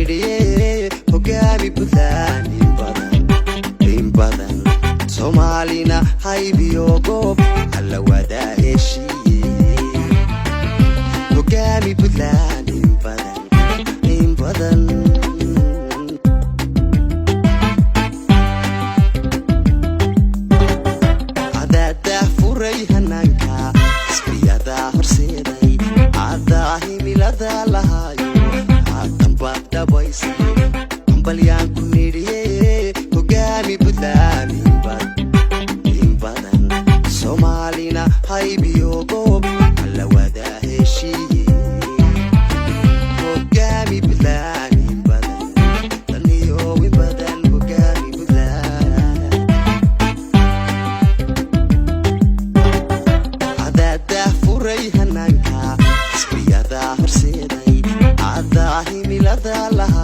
nidhiye hogaami Puntland in badan Soomaalina haybiyo goob alla wada heshiiye hogaami Puntland in badan adada furay hananka isbiyada horseeday adahi milada lahayo bada boys balyan ku nidhiye hogaami Puntland in badan Soomaalina haybiyo goob alla wada heshiiye hogaami Puntland in badan taniyo in badan hogaami Puntland adada furay hananka isbiyada horseeday adahi milada lahayo